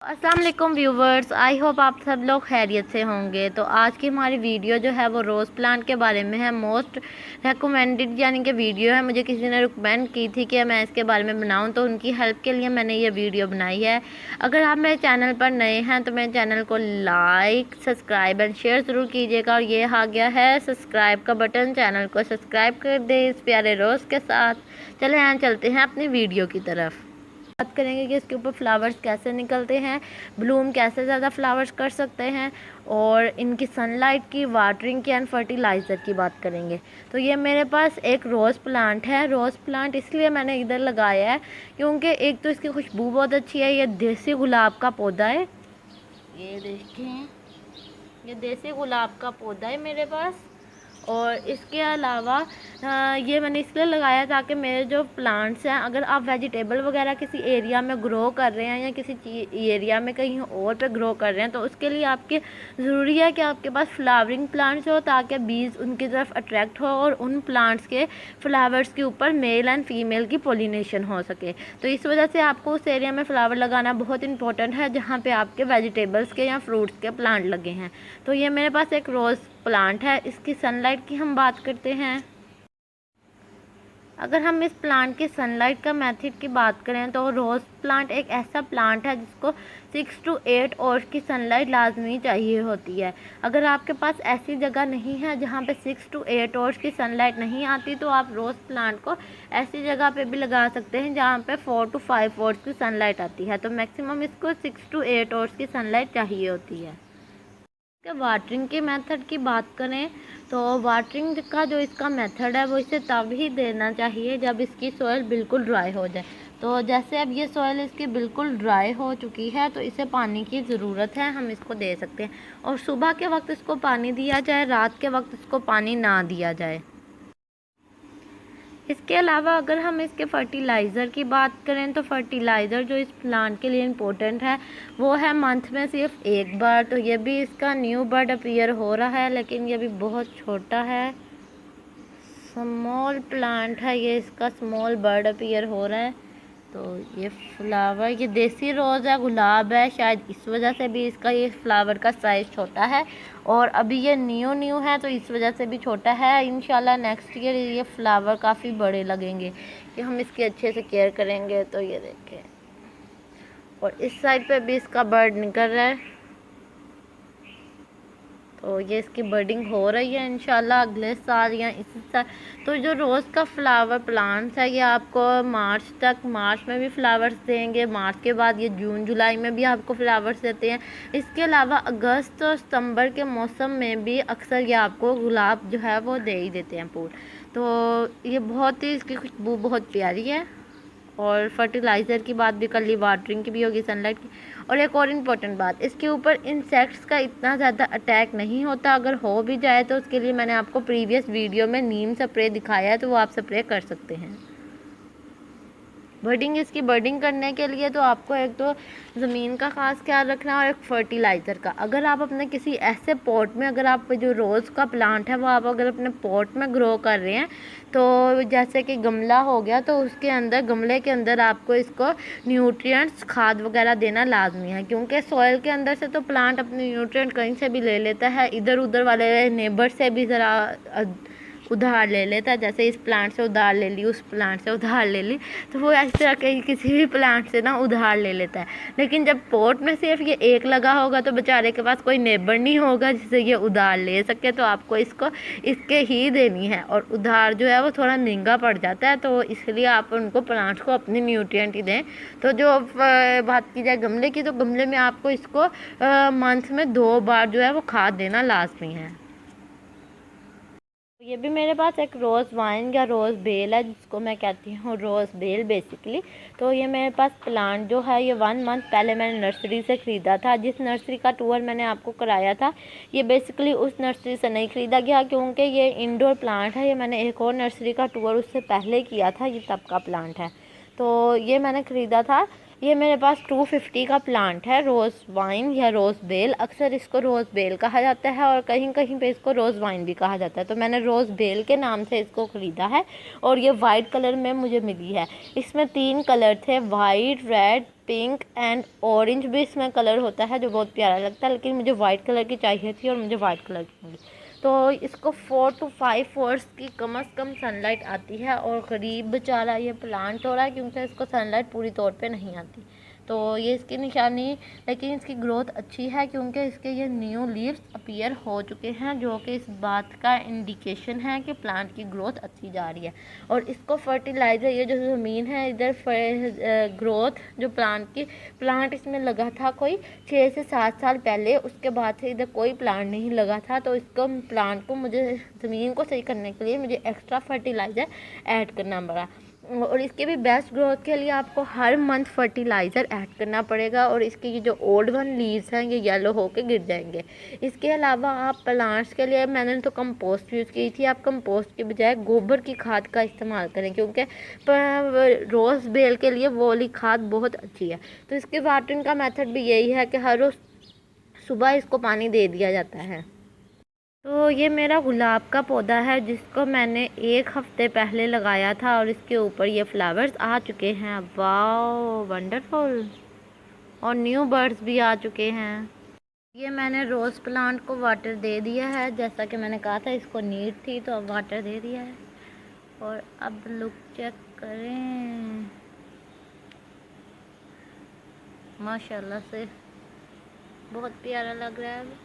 अस्सलाम वालेकुम viewers, I hope आप सब लोग खैरियत से होंगे। तो आज की हमारी वीडियो जो है वो रोज़ प्लांट के बारे में है। मोस्ट रेकमेंडेड यानी कि वीडियो है। मुझे किसी ने रिकमेंड की थी कि मैं इसके बारे में बनाऊं, तो उनकी हेल्प के लिए मैंने ये वीडियो बनाई है। अगर आप मेरे चैनल पर नए हैं तो मेरे चैनल को लाइक, सब्सक्राइब एंड शेयर ज़रूर कीजिएगा। और ये आ गया है सब्सक्राइब का बटन, चैनल को सब्सक्राइब कर दे इस प्यारे रोज़ के साथ। चले यहाँ चलते हैं अपनी वीडियो की तरफ। बात करेंगे कि इसके ऊपर फ्लावर्स कैसे निकलते हैं, ब्लूम कैसे ज़्यादा फ्लावर्स कर सकते हैं, और इनकी सनलाइट की, वाटरिंग की एंड फर्टिलाइज़र की बात करेंगे। तो ये मेरे पास एक रोज़ प्लांट है। रोज़ प्लांट इसलिए मैंने इधर लगाया है क्योंकि एक तो इसकी खुशबू बहुत अच्छी है। ये देसी गुलाब का पौधा है, ये देखें, ये देसी गुलाब का पौधा है मेरे पास। और इसके अलावा ये मैंने इसलिए लगाया ताकि मेरे जो प्लांट्स हैं, अगर आप वेजिटेबल वगैरह किसी एरिया में ग्रो कर रहे हैं या किसी एरिया में कहीं और पे ग्रो कर रहे हैं, तो उसके लिए आपके ज़रूरी है कि आपके पास फ्लावरिंग प्लांट्स हो ताकि बीज उनकी तरफ अट्रैक्ट हो और उन प्लांट्स के फ्लावर्स के ऊपर मेल एंड फीमेल की पोलिनेशन हो सके। तो इस वजह से आपको उस एरिया में फ्लावर लगाना बहुत इंपॉर्टेंट है जहाँ पे आपके वेजिटेबल्स के या फ्रूट्स के प्लांट लगे हैं। तो ये मेरे पास एक रोज़ प्लांट है। इसकी सनलाइट की हम बात करते हैं। अगर हम इस प्लांट की सनलाइट का मेथड की बात करें तो रोज़ प्लांट एक ऐसा प्लांट है जिसको 6 to 8 आवर्स की सनलाइट लाजमी चाहिए होती है। अगर आपके पास ऐसी जगह नहीं है जहाँ पे 6 to 8 आवर्स की सनलाइट नहीं आती, तो आप रोज़ प्लांट को ऐसी जगह पे भी लगा सकते हैं जहाँ पे 4 to 5 आवर्स की सनलाइट आती है। तो मैक्सिमम इसको 6 to 8 आवर्स की सनलाइट चाहिए होती है। वाटरिंग के मेथड की बात करें तो वाटरिंग का जो इसका मेथड है वो इसे तब ही देना चाहिए जब इसकी सॉइल बिल्कुल ड्राई हो जाए। तो जैसे अब ये सॉइल इसकी बिल्कुल ड्राई हो चुकी है तो इसे पानी की ज़रूरत है, हम इसको दे सकते हैं। और सुबह के वक्त इसको पानी दिया जाए, रात के वक्त इसको पानी ना दिया जाए। इसके अलावा अगर हम इसके फर्टिलाइज़र की बात करें तो फर्टिलाइज़र जो इस प्लांट के लिए इम्पोर्टेंट है वो है मंथ में सिर्फ एक बार। तो ये भी इसका न्यू बर्ड अपीयर हो रहा है, लेकिन ये भी बहुत छोटा है, स्मॉल प्लांट है ये, इसका स्मॉल बर्ड अपीयर हो रहा है। तो ये फ्लावर, ये देसी रोज़ है, गुलाब है, शायद इस वजह से भी इसका ये फ्लावर का साइज़ छोटा है। और अभी ये न्यू है तो इस वजह से भी छोटा है। इंशाल्लाह नेक्स्ट ईयर ये फ्लावर काफ़ी बड़े लगेंगे कि हम इसकी अच्छे से केयर करेंगे। तो ये देखें, और इस साइड पे भी इसका बर्ड निकल रहा है। तो ये इसकी बर्डिंग हो रही है इंशाल्लाह अगले साल या इसी साल। तो जो रोज़ का फ्लावर प्लांट्स है ये आपको मार्च में भी फ्लावर्स देंगे। मार्च के बाद ये जून जुलाई में भी आपको फ्लावर्स देते हैं। इसके अलावा अगस्त और सितंबर के मौसम में भी अक्सर ये आपको गुलाब जो है वो दे ही देते हैं फूल। तो ये बहुत ही, इसकी खुशबू बहुत प्यारी है। और फर्टिलाइज़र की बात भी कर ली, वाटरिंग की भी होगी, सनलाइट की। और एक और इम्पोर्टेंट बात, इसके ऊपर इंसेक्ट्स का इतना ज़्यादा अटैक नहीं होता। अगर हो भी जाए तो उसके लिए मैंने आपको प्रीवियस वीडियो में नीम स्प्रे दिखाया है, तो वो आप स्प्रे कर सकते हैं। बर्डिंग, इसकी बर्डिंग करने के लिए तो आपको एक तो ज़मीन का ख़ास ख्याल रखना है और एक फर्टिलाइज़र का। अगर आप अपने किसी ऐसे पॉट में, अगर आप जो रोज़ का प्लांट है वो आप अगर अपने पॉट में ग्रो कर रहे हैं, तो जैसे कि गमला हो गया, तो उसके अंदर, गमले के अंदर आपको इसको न्यूट्रिएंट्स, खाद वगैरह देना लाजमी है। क्योंकि सॉइल के अंदर से तो प्लांट अपने न्यूट्रिएंट कहीं से भी ले लेता है, इधर उधर वाले नेबर से भी ज़रा उधार ले लेता है। जैसे इस प्लांट से उधार ले ली, उस प्लांट से उधार ले ली, तो वो इस तरह के किसी भी प्लांट से ना उधार ले लेता है। लेकिन जब पॉट में सिर्फ ये एक लगा होगा तो बेचारे के पास कोई नेबर नहीं होगा जिससे ये उधार ले सके। तो आपको इसको इसके ही देनी है, और उधार जो है वो थोड़ा महंगा पड़ जाता है। तो इसलिए आप उनको, प्लांट्स को अपनी न्यूट्रिएंट ही दें। तो जो बात की जाए गमले की, तो गमले में आपको इसको मंथ में 2 बार जो है वो खाद देना लाजमी है। ये भी मेरे पास एक रोज़ वाइन या रोज़ बेल है, जिसको मैं कहती हूँ रोज़ बेल बेसिकली। तो ये मेरे पास प्लांट जो है ये 1 मंथ पहले मैंने नर्सरी से ख़रीदा था। जिस नर्सरी का टूर मैंने आपको कराया था, ये बेसिकली उस नर्सरी से नहीं ख़रीदा गया क्योंकि ये इंडोर प्लांट है। ये मैंने एक और नर्सरी का टूर उससे पहले किया था, ये तब का प्लांट है। तो ये मैंने ख़रीदा था ये मेरे पास 250 का प्लांट है, रोज़ वाइन या रोज़ बेल। अक्सर इसको रोज़ बेल कहा जाता है और कहीं कहीं पे इसको रोज़ वाइन भी कहा जाता है। तो मैंने रोज़ बेल के नाम से इसको ख़रीदा है और ये वाइट कलर में मुझे मिली है। इसमें 3 कलर थे, white, red, pink and orange भी इसमें कलर होता है जो बहुत प्यारा लगता है, लेकिन मुझे वाइट कलर की चाहिए थी और मुझे वाइट कलर की मिली। तो इसको 4 to 5 आवर्स की कम से कम सनलाइट आती है और करीब बेचारा ये प्लांट हो रहा है क्योंकि इसको सनलाइट पूरी तौर पे नहीं आती। तो ये इसकी निशानी, लेकिन इसकी ग्रोथ अच्छी है क्योंकि इसके ये न्यू लीव्स अपीयर हो चुके हैं, जो कि इस बात का इंडिकेशन है कि प्लांट की ग्रोथ अच्छी जा रही है। और इसको फर्टिलाइज़र, ये जो ज़मीन है इधर ग्रोथ जो प्लांट इसमें लगा था कोई 6 से 7 साल पहले, उसके बाद से इधर कोई प्लांट नहीं लगा था। तो इसको प्लांट को मुझे ज़मीन को सही करने के लिए मुझे एक्स्ट्रा फर्टिलाइज़र ऐड करना पड़ा। और इसके भी बेस्ट ग्रोथ के लिए आपको हर मंथ फर्टिलाइज़र ऐड करना पड़ेगा और इसके ये जो ओल्ड वन लीव्स हैं ये येलो होके गिर जाएंगे। इसके अलावा आप प्लांट्स के लिए, मैंने तो कंपोस्ट यूज़ की थी, आप कंपोस्ट के बजाय गोबर की खाद का इस्तेमाल करें क्योंकि रोज़ बेल के लिए वो वाली खाद बहुत अच्छी है। तो इसके वाटरिंग का मेथड भी यही है कि हर रोज़ सुबह इसको पानी दे दिया जाता है। तो ये मेरा गुलाब का पौधा है जिसको मैंने 1 हफ्ते पहले लगाया था और इसके ऊपर ये फ्लावर्स आ चुके हैं। Wow, wonderful. और न्यू बर्ड्स भी आ चुके हैं। ये मैंने रोज़ प्लांट को वाटर दे दिया है, जैसा कि मैंने कहा था इसको नीड थी, तो अब वाटर दे दिया है। और अब लुक चेक करें, माशाल्लाह से बहुत प्यारा लग रहा है।